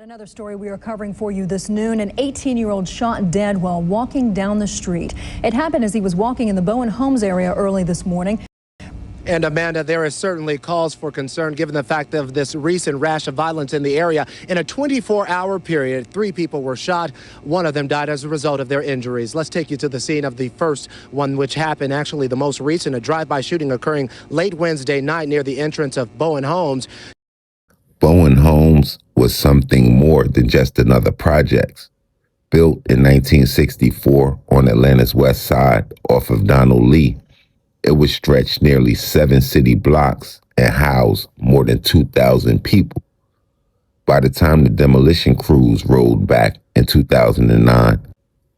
Another story we are covering for you this noon, an 18-year-old shot dead while walking down the street. It happened as he was walking in the Bowen Homes area early this morning. And Amanda, there is certainly cause for concern given the fact of this recent rash of violence in the area. In a 24-hour period, 3 people were shot. One of them died as a result of their injuries. Let's take you to the scene of the first one, which happened, actually the most recent, a drive-by shooting occurring late Wednesday night near the entrance of Bowen Homes. Bowen Homes was something more than just another project. Built in 1964 on Atlanta's west side off of Donald Lee, it would stretch nearly 7 city blocks and house more than 2,000 people. By the time the demolition crews rolled back in 2009,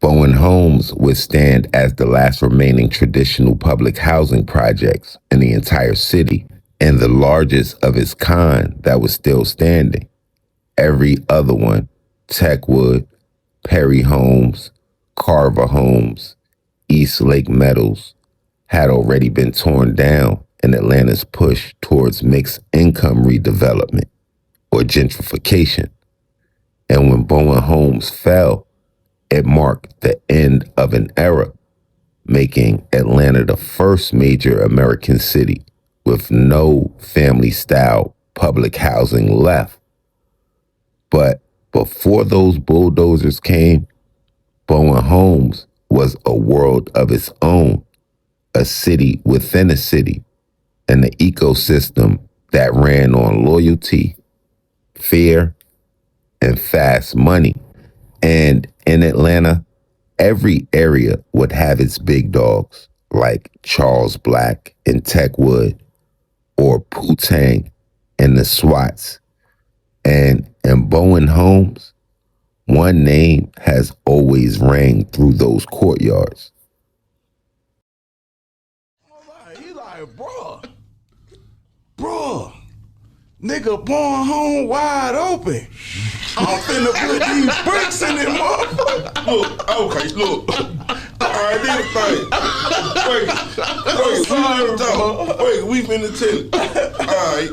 Bowen Homes would stand as the last remaining traditional public housing projects in the entire city and the largest of its kind that was still standing. Every other one, Techwood, Perry Homes, Carver Homes, East Lake Meadows, had already been torn down in Atlanta's push towards mixed income redevelopment or gentrification. And when Bowen Homes fell, it marked the end of an era, making Atlanta the first major American city with no family-style public housing left. But before those bulldozers came, Bowen Homes was a world of its own, a city within a city, and an ecosystem that ran on loyalty, fear, and fast money. And in Atlanta, every area would have its big dogs, like Charles Black and Techwood, or Poontang and the SWATs. And in Bowen Homes, one name has always rang through those courtyards. He like, bruh, nigga Bowen Home wide open. I'm finna put these bricks in it, motherfucker. Look, okay, look. All right, this thing. Wait, we finna tell it. All right.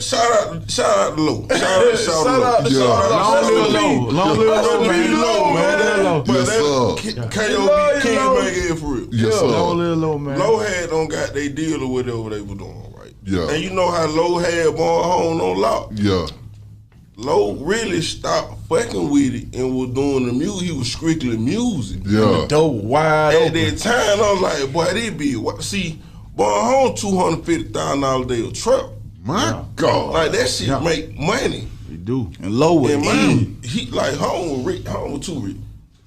Shout out to Lo. Shout out to Lo. Long live Lo, man. But that K.O.B. King for real. Yes, sir. Long live Lo, man. Lo had don't got they deal or whatever they were doing, right? Yeah. And you know how Lo had Bowen Home on lock? Yeah. Lo really stopped fucking with it and was doing the music. He was strictly music. Yeah. The door wide open. At that time, I was like, boy, they be see, Bowen Home $250,000 a day a truck. My God. Like that shit make money. He do. And Lo was he like Home was too rich.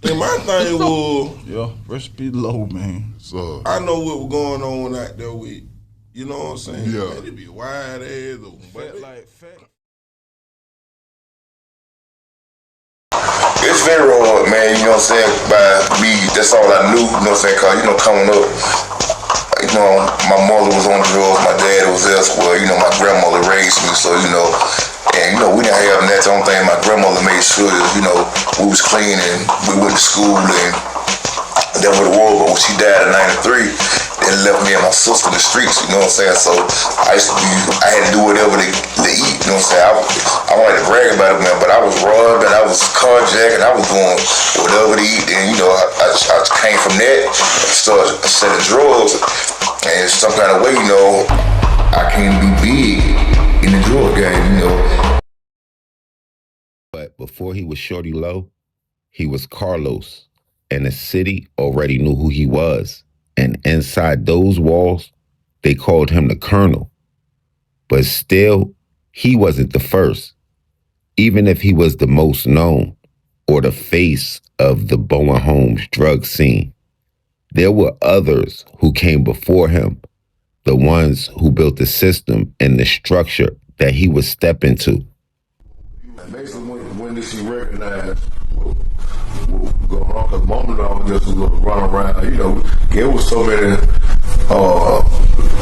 And my thing was recipe Lo, man. So I know what was going on out there with, you know what I'm saying? Yeah. Man, it be wide ass open. But like fat. It's very hard, man, you know what I'm saying, by me, that's all I knew, you know what I'm saying, cause, you know, coming up, you know, my mother was on drugs, my dad was elsewhere, you know, my grandmother raised me, so, you know, and, you know, we didn't have that. The only thing my grandmother made sure that, you know, we was clean and we went to school and then with the war, but when she died in 93, it left me and my sister in the streets, you know what I'm saying? So I had to do whatever to eat, you know what I'm saying? I wanted to brag about it, man, but I was robbed and I was carjacking, I was doing whatever to eat, and you know, I came from that, started selling drugs, and some kind of way, you know, I came to be big in the drug game, you know. But before he was Shawty Lo, he was Carlos, and the city already knew who he was. And inside those walls, they called him the Colonel. But still, he wasn't the first, even if he was the most known or the face of the Bowen Homes drug scene. There were others who came before him, the ones who built the system and the structure that he would step into. basically when did she recognize what was going on? Because Mama Dog just was running around, you know, there was so many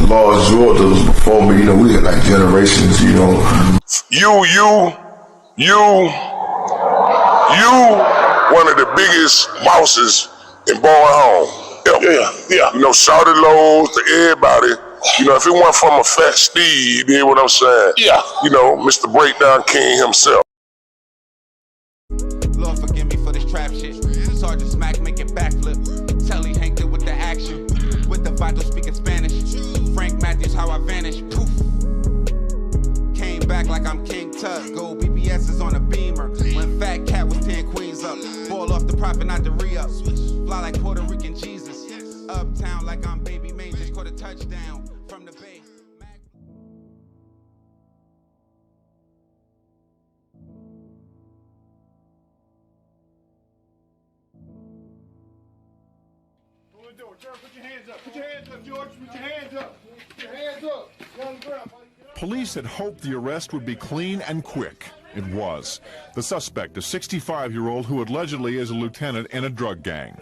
large Jordans before me, you know, we had like generations, you know. You one of the biggest bosses in Bowen Home. Yeah. You know, Shawty Lo to everybody. You know, if it weren't from a fat Steve, you hear what I'm saying? Yeah. You know, Mr. Breakdown King himself. Lord forgive me for this trap shit. Sergeant Smack making backflip. Telly Hank with the action. With the vital speaking Spanish. Frank Matthews, how I vanish. Poof. Came back like I'm King Tut. Gold BBS is on a beamer. When Fat Cat was 10 queens up. Ball off the profit, not the re-up. Fly like Puerto Rican Jesus. Uptown like I'm Baby May. Just caught a touchdown from the Bay. Put your hands up. Put your hands up, George. Put your hands up. Put your hands up. Get on the ground. Police had hoped the arrest would be clean and quick. It was. The suspect, a 65-year-old who allegedly is a lieutenant in a drug gang.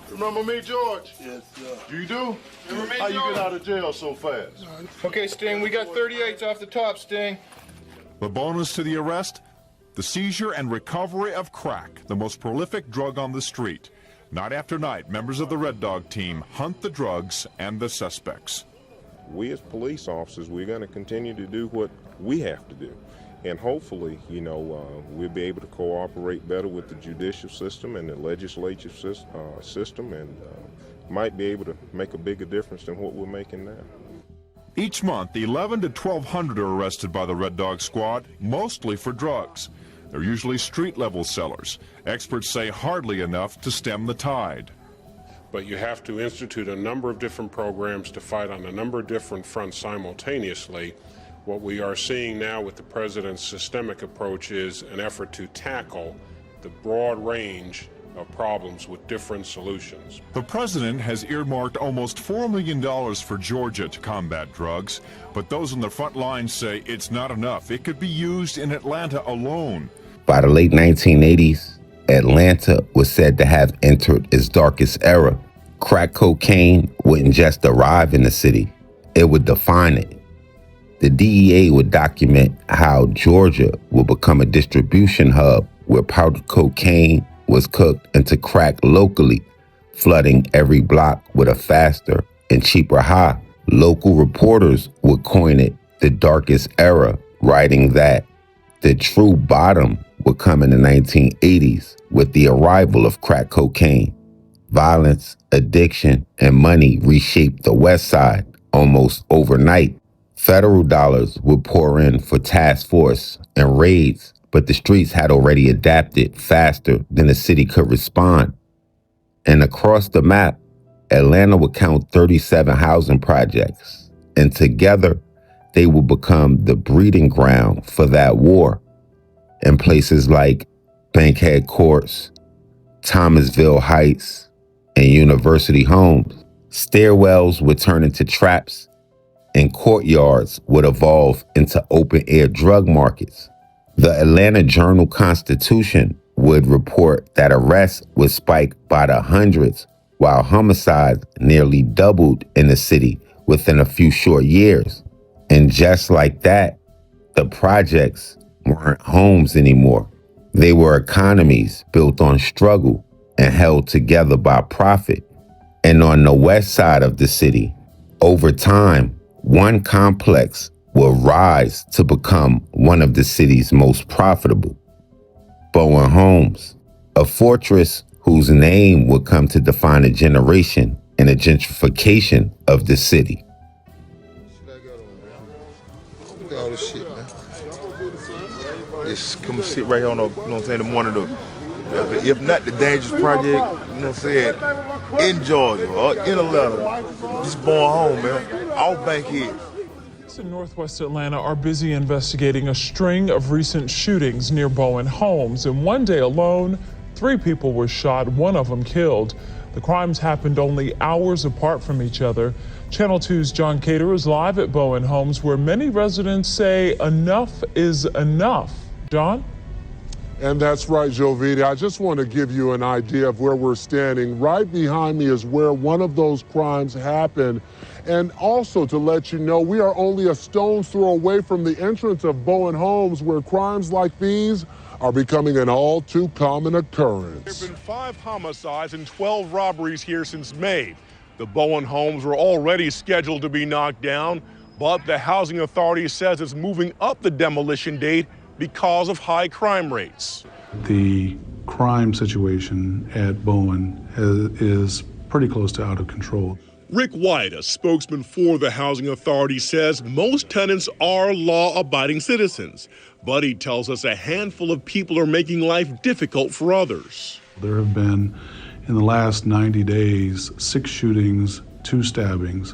Remember me, George? Yes, sir. You do? Remember me, How you get out of jail so fast? Okay, Sting, we got 38s off the top, Sting. The bonus to the arrest? The seizure and recovery of crack, the most prolific drug on the street. Night after night, members of the Red Dog team hunt the drugs and the suspects. We as police officers, we're going to continue to do what we have to do. And hopefully, you know, we'll be able to cooperate better with the judicial system and the legislative system and might be able to make a bigger difference than what we're making now. Each month, 1,100 to 1,200 are arrested by the Red Dog Squad, mostly for drugs. They're usually street-level sellers. Experts say hardly enough to stem the tide. But you have to institute a number of different programs to fight on a number of different fronts simultaneously. What we are seeing now with the president's systemic approach is an effort to tackle the broad range of problems with different solutions. The president has earmarked almost $4 million for Georgia to combat drugs, but those on the front lines say it's not enough. It could be used in Atlanta alone. By the late 1980s, Atlanta was said to have entered its darkest era. Crack cocaine wouldn't just arrive in the city, it would define it. The DEA would document how Georgia would become a distribution hub where powdered cocaine was cooked into crack locally, flooding every block with a faster and cheaper high. Local reporters would coin it the darkest era, writing that the true bottom would come in the 1980s with the arrival of crack cocaine. Violence, addiction, and money reshaped the West Side almost overnight. Federal dollars would pour in for task force and raids, but the streets had already adapted faster than the city could respond. And across the map, Atlanta would count 37 housing projects, and together they would become the breeding ground for that war. In places like Bankhead Courts, Thomasville Heights, and University Homes, stairwells would turn into traps, and courtyards would evolve into open-air drug markets. The Atlanta Journal-Constitution would report that arrests would spike by the hundreds, while homicides nearly doubled in the city within a few short years. And just like that, the projects weren't homes anymore. They were economies built on struggle and held together by profit. And on the west side of the city, over time, one complex will rise to become one of the city's most profitable. Bowen Homes, a fortress whose name would come to define a generation in the gentrification of the city. Look at all this shit, man. Just come sit right here on the, you know what I'm saying, the morning of, if not the dangerous project, you know what I'm saying, in Georgia or in Atlanta, just Bowen home, man. Off Bankhead. In Northwest Atlanta are busy investigating a string of recent shootings near Bowen homes. In one day alone, 3 people were shot, one of them killed. The crimes happened only hours apart from each other. Channel 2's John Cater is live at Bowen homes, where many residents say enough is enough. John? And that's right, Jovita. I just want to give you an idea of where we're standing. Right behind me is where one of those crimes happened. And also to let you know, we are only a stone's throw away from the entrance of Bowen homes, where crimes like these are becoming an all too common occurrence. There have been 5 homicides and 12 robberies here since May. The Bowen homes were already scheduled to be knocked down, but the housing authority says it's moving up the demolition date because of high crime rates. The crime situation at Bowen is pretty close to out of control. Rick White, a spokesman for the housing authority, says most tenants are law-abiding citizens, but he tells us a handful of people are making life difficult for others. There have been, in the last 90 days, 6 shootings, 2 stabbings.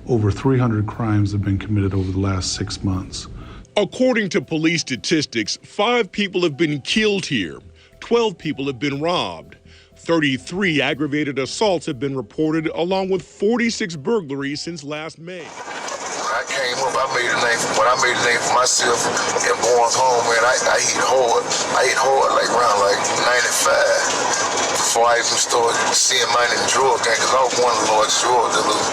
Over 300 crimes have been committed over the last 6 months. According to police statistics, 5 people have been killed here, 12 people have been robbed. 33 aggravated assaults have been reported, along with 46 burglaries since last May. I came up, I made a name for myself in Bowen's home, man. I hit hard like around like 95. Before I even started seeing money in the drug gang, because I was one of the largest drug dealers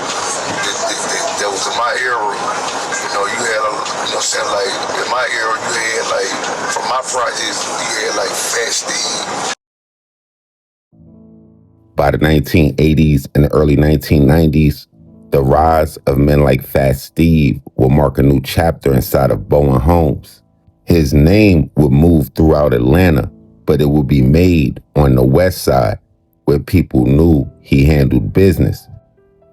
that was in my era. You know, you had, like, in my era, you had, like, from my projects, you had, like, Fat Steve. By the 1980s and the early 1990s, the rise of men like Fat Steve would mark a new chapter inside of Bowen homes. His name would move throughout Atlanta, but it would be made on the west side where people knew he handled business.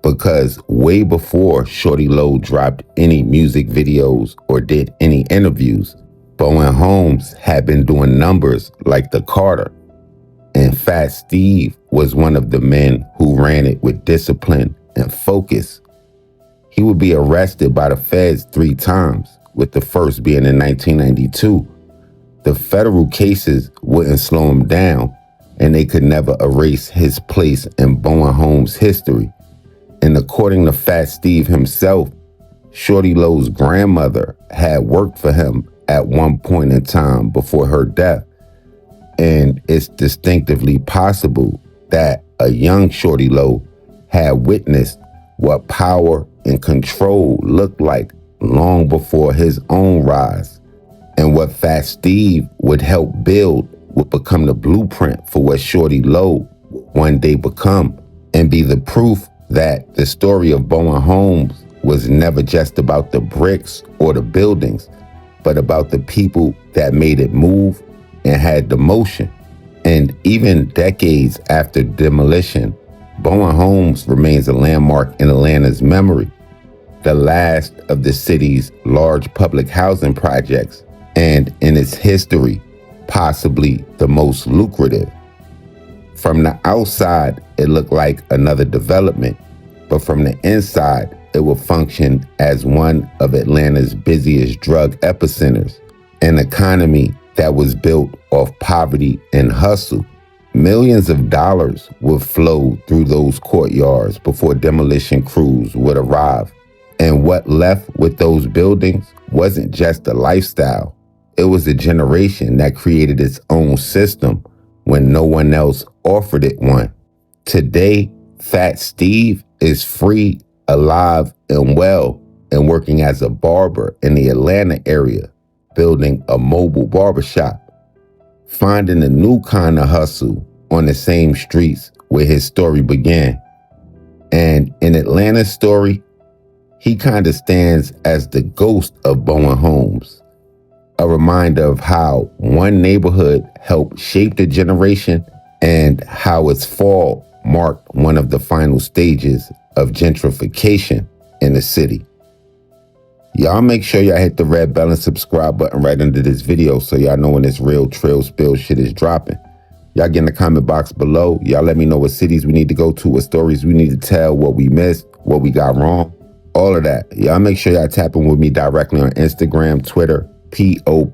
Because way before Shawty Lo dropped any music videos or did any interviews, Bowen homes had been doing numbers like the Carter. And Fat Steve was one of the men who ran it with discipline and focus. He would be arrested by the feds 3 times, with the first being in 1992. The federal cases wouldn't slow him down, and they could never erase his place in Bowen homes history. And according to Fat Steve himself, Shawty Lo's grandmother had worked for him at one point in time before her death. And it's distinctively possible that a young Shawty Lo had witnessed what power and control looked like long before his own rise. And what Fat Steve would help build would become the blueprint for what Shawty Lo would one day become, and be the proof that the story of Bowen homes was never just about the bricks or the buildings, but about the people that made it move and had the motion. And even decades after demolition, Bowen homes remains a landmark in Atlanta's memory, the last of the city's large public housing projects, and in its history, possibly the most lucrative. From the outside, it looked like another development, but from the inside, it would function as one of Atlanta's busiest drug epicenters, an economy that was built off poverty and hustle. Millions of dollars would flow through those courtyards before demolition crews would arrive. And what left with those buildings wasn't just a lifestyle. It was a generation that created its own system when no one else offered it one. Today, Fat Steve is free, alive, and well, and working as a barber in the Atlanta area, building a mobile barbershop, finding a new kind of hustle on the same streets where his story began. And in Atlanta's story, he kind of stands as the ghost of Bowen homes, a reminder of how one neighborhood helped shape the generation and how its fall marked one of the final stages of gentrification in the city. Y'all make sure y'all hit the red bell and subscribe button right under this video so y'all know when this real trail spill shit is dropping. Y'all get in the comment box below. Y'all let me know what cities we need to go to, what stories we need to tell, what we missed, what we got wrong, all of that. Y'all make sure y'all tapping with me directly on Instagram, Twitter, POP_A_LOT.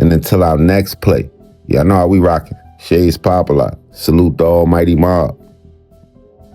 And until our next play, y'all know how we rocking. Shades Popalot. Salute the almighty mob.